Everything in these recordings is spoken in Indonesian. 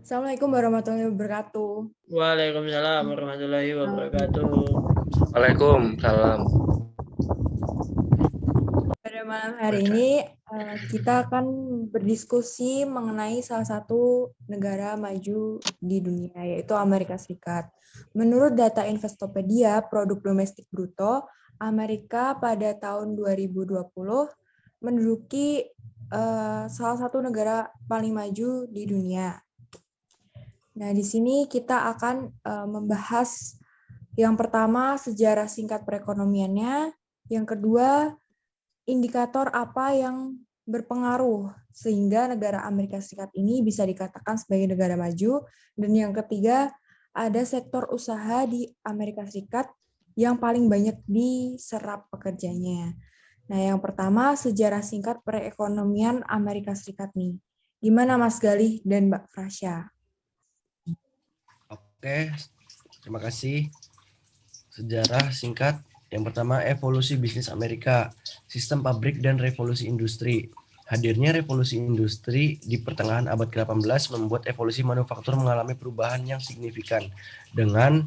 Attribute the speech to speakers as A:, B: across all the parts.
A: Assalamualaikum warahmatullahi wabarakatuh.
B: Waalaikumsalam warahmatullahi wabarakatuh.
C: Waalaikumsalam.
A: Pada malam hari ini kita akan berdiskusi mengenai salah satu negara maju di dunia, yaitu Amerika Serikat. Menurut data Investopedia, produk domestik bruto Amerika pada tahun 2020 menduduki salah satu negara paling maju di dunia. Nah, di sini kita akan membahas yang pertama sejarah singkat perekonomiannya, yang kedua indikator apa yang berpengaruh sehingga negara Amerika Serikat ini bisa dikatakan sebagai negara maju, dan yang ketiga ada sektor usaha di Amerika Serikat yang paling banyak diserap pekerjanya. Nah, yang pertama sejarah singkat perekonomian Amerika Serikat nih. Gimana Mas Galih dan Mbak Frasya?
C: Oke, terima kasih. Sejarah singkat. Yang pertama, evolusi bisnis Amerika, sistem pabrik dan revolusi industri. Hadirnya revolusi industri di pertengahan abad ke-18 membuat evolusi manufaktur mengalami perubahan yang signifikan. Dengan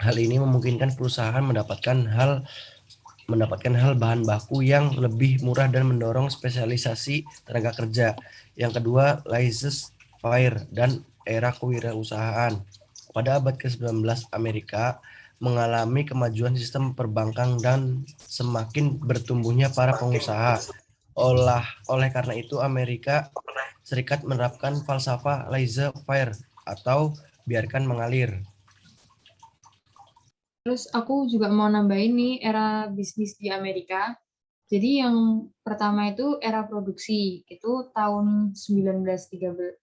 C: hal ini memungkinkan perusahaan mendapatkan hal bahan baku yang lebih murah dan mendorong spesialisasi tenaga kerja. Yang kedua, laissez-faire dan era kewirausahaan. Pada abad ke-19, Amerika mengalami kemajuan sistem perbankan dan semakin bertumbuhnya para pengusaha. Oleh karena itu, Amerika Serikat menerapkan falsafah laissez-faire atau biarkan mengalir.
D: Terus aku juga mau nambahin nih era bisnis di Amerika. Jadi yang pertama itu era produksi, itu tahun 1913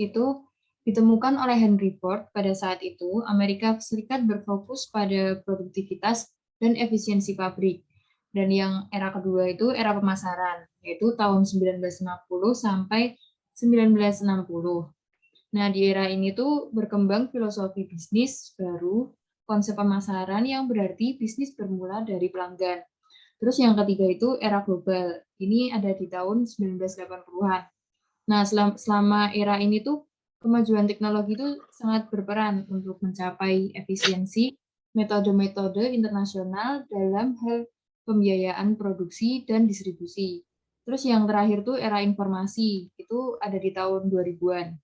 D: itu ditemukan oleh Henry Ford. Pada saat itu, Amerika Serikat berfokus pada produktivitas dan efisiensi pabrik. Dan yang era kedua itu era pemasaran, yaitu tahun 1950 sampai 1960. Nah, di era ini tuh berkembang filosofi bisnis baru, konsep pemasaran yang berarti bisnis bermula dari pelanggan. Terus yang ketiga itu era global. Ini ada di tahun 1980-an. Nah, selama era ini tuh kemajuan teknologi itu sangat berperan untuk mencapai efisiensi metode-metode internasional dalam hal pembiayaan produksi dan distribusi. Terus yang terakhir tuh era informasi, itu ada di tahun 2000-an.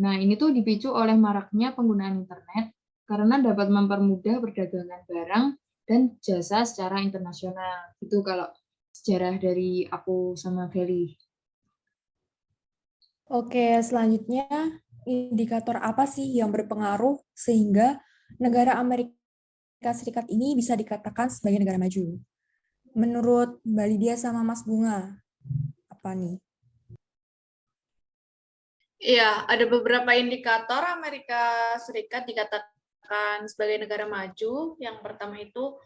D: Nah, ini tuh dipicu oleh maraknya penggunaan internet karena dapat mempermudah perdagangan barang dan jasa secara internasional. Itu kalau sejarah dari aku sama Gali.
A: Oke, selanjutnya indikator apa sih yang berpengaruh sehingga negara Amerika Serikat ini bisa dikatakan sebagai negara maju? Menurut Mbak Lydia sama Mas Bunga, apa nih?
E: Iya, ada beberapa indikator Amerika Serikat dikatakan sebagai negara maju. Yang pertama itu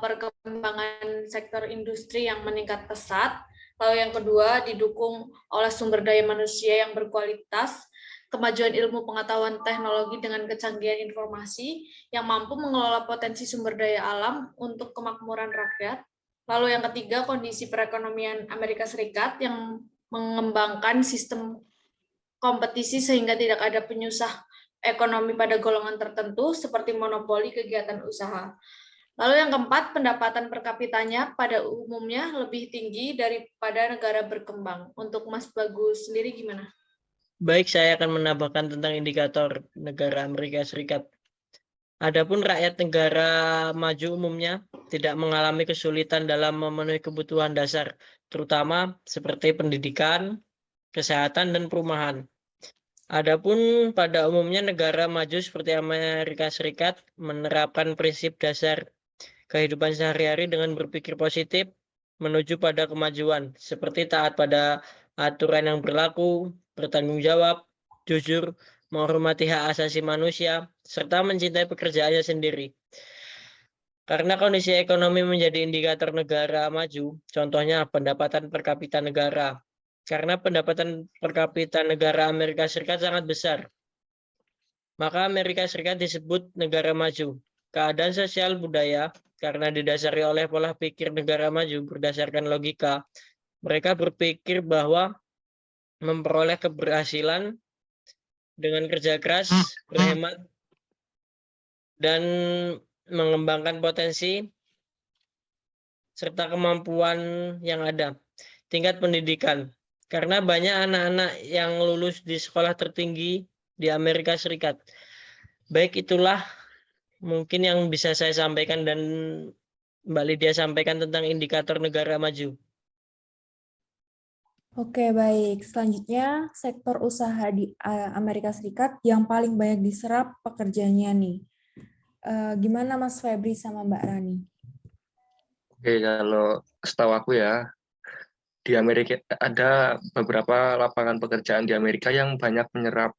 E: perkembangan sektor industri yang meningkat pesat. Lalu yang kedua didukung oleh sumber daya manusia yang berkualitas, kemajuan ilmu pengetahuan teknologi dengan kecanggihan informasi yang mampu mengelola potensi sumber daya alam untuk kemakmuran rakyat. Lalu yang ketiga kondisi perekonomian Amerika Serikat yang mengembangkan sistem kompetisi sehingga tidak ada penyusah ekonomi pada golongan tertentu seperti monopoli kegiatan usaha. Lalu yang keempat, pendapatan per kapitanya pada umumnya lebih tinggi daripada negara berkembang. Untuk Mas Bagus sendiri gimana?
B: Baik, saya akan menambahkan tentang indikator negara Amerika Serikat. Adapun rakyat negara maju umumnya tidak mengalami kesulitan dalam memenuhi kebutuhan dasar, terutama seperti pendidikan, kesehatan, dan perumahan. Adapun pada umumnya negara maju seperti Amerika Serikat menerapkan prinsip dasar kehidupan sehari-hari dengan berpikir positif menuju pada kemajuan, seperti taat pada aturan yang berlaku, bertanggung jawab, jujur, menghormati hak asasi manusia, serta mencintai pekerjaannya sendiri. Karena kondisi ekonomi menjadi indikator negara maju, contohnya pendapatan per kapita negara. Karena pendapatan per kapita negara Amerika Serikat sangat besar, maka Amerika Serikat disebut negara maju. Keadaan sosial budaya karena didasari oleh pola pikir negara maju berdasarkan logika. Mereka berpikir bahwa memperoleh keberhasilan dengan kerja keras, berhemat, dan mengembangkan potensi serta kemampuan yang ada. Tingkat pendidikan. Karena banyak anak-anak yang lulus di sekolah tertinggi di Amerika Serikat. Baik, itulah mungkin yang bisa saya sampaikan dan Mbak Lydia sampaikan tentang indikator negara maju.
A: Oke, baik. Selanjutnya, sektor usaha di Amerika Serikat yang paling banyak diserap pekerjanya nih. Gimana Mas Febri sama Mbak Rani?
F: Oke, kalau setahu aku ya, di Amerika ada beberapa lapangan pekerjaan di Amerika yang banyak menyerap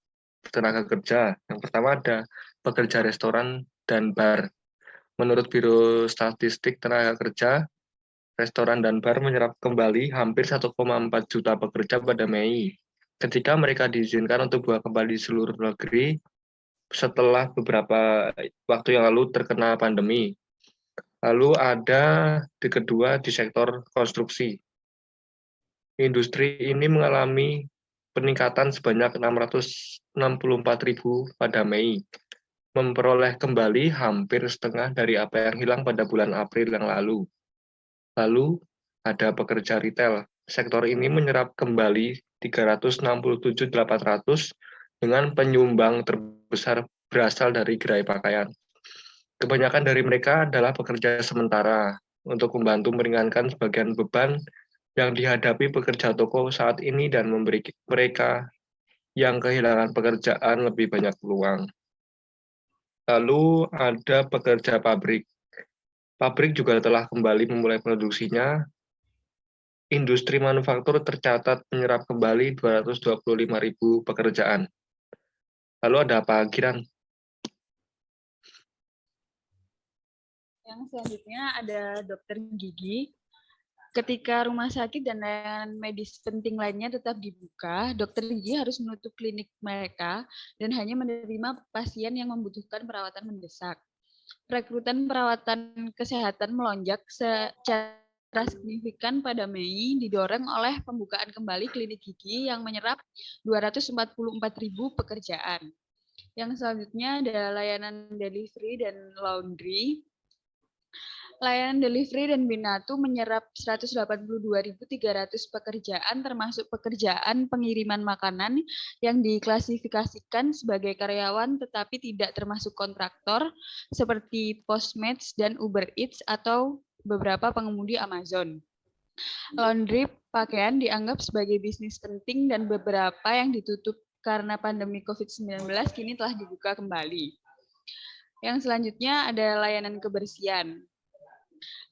F: tenaga kerja. Yang pertama ada pekerja restoran dan bar. Menurut Biro Statistik Tenaga Kerja, restoran dan bar menyerap kembali hampir 1,4 juta pekerja pada Mei. Ketika mereka diizinkan untuk buka kembali di seluruh negeri setelah beberapa waktu yang lalu terkena pandemi. Lalu ada di kedua di sektor konstruksi. Industri ini mengalami peningkatan sebanyak 664.000 pada Mei, memperoleh kembali hampir setengah dari apa yang hilang pada bulan April yang lalu. Lalu ada pekerja retail. Sektor ini menyerap kembali 367.800 dengan penyumbang terbesar berasal dari gerai pakaian. Kebanyakan dari mereka adalah pekerja sementara untuk membantu meringankan sebagian beban yang dihadapi pekerja toko saat ini dan memberi mereka yang kehilangan pekerjaan lebih banyak peluang. Lalu ada pekerja pabrik. Pabrik juga telah kembali memulai produksinya. Industri manufaktur tercatat menyerap kembali 225.000 pekerjaan. Lalu ada apa, Kiran?
G: Yang selanjutnya ada dokter gigi. Ketika rumah sakit dan layanan medis penting lainnya tetap dibuka, dokter gigi harus menutup klinik mereka dan hanya menerima pasien yang membutuhkan perawatan mendesak. Rekrutan perawatan kesehatan melonjak secara signifikan pada Mei, didorong oleh pembukaan kembali klinik gigi yang menyerap 244.000 pekerjaan. Yang selanjutnya ada layanan delivery dan laundry. Layanan delivery dan Binatu menyerap 182.300 pekerjaan, termasuk pekerjaan pengiriman makanan yang diklasifikasikan sebagai karyawan tetapi tidak termasuk kontraktor, seperti Postmates dan Uber Eats atau beberapa pengemudi Amazon. Laundry pakaian dianggap sebagai bisnis penting dan beberapa yang ditutup karena pandemi COVID-19 kini telah dibuka kembali. Yang selanjutnya ada layanan kebersihan.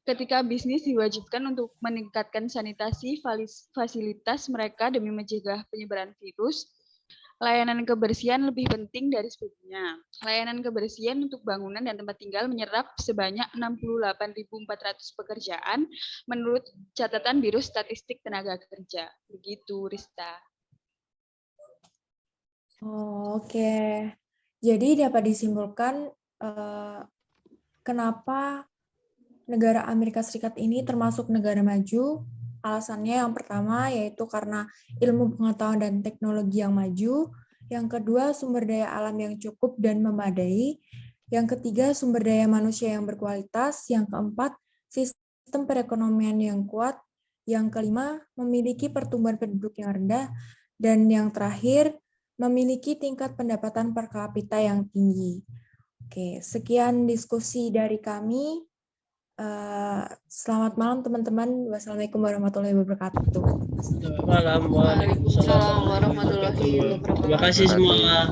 G: Ketika bisnis diwajibkan untuk meningkatkan sanitasi fasilitas mereka demi mencegah penyebaran virus, layanan kebersihan lebih penting dari sebelumnya. Layanan kebersihan untuk bangunan dan tempat tinggal menyerap sebanyak 68.400 pekerjaan menurut catatan Biro Statistik Tenaga Kerja. Begitu, Rista.
A: Oke. Jadi dapat disimpulkan kenapa negara Amerika Serikat ini termasuk negara maju. Alasannya yang pertama yaitu karena ilmu pengetahuan dan teknologi yang maju. Yang kedua, sumber daya alam yang cukup dan memadai. Yang ketiga, sumber daya manusia yang berkualitas. Yang keempat, sistem perekonomian yang kuat. Yang kelima, memiliki pertumbuhan penduduk yang rendah. Dan yang terakhir, memiliki tingkat pendapatan per kapita yang tinggi. Oke, sekian diskusi dari kami. Selamat malam teman-teman. Wassalamualaikum warahmatullahi wabarakatuh.
B: Selamat malam. Waalaikumsalam warahmatullahi wabarakatuh. Terima kasih semua.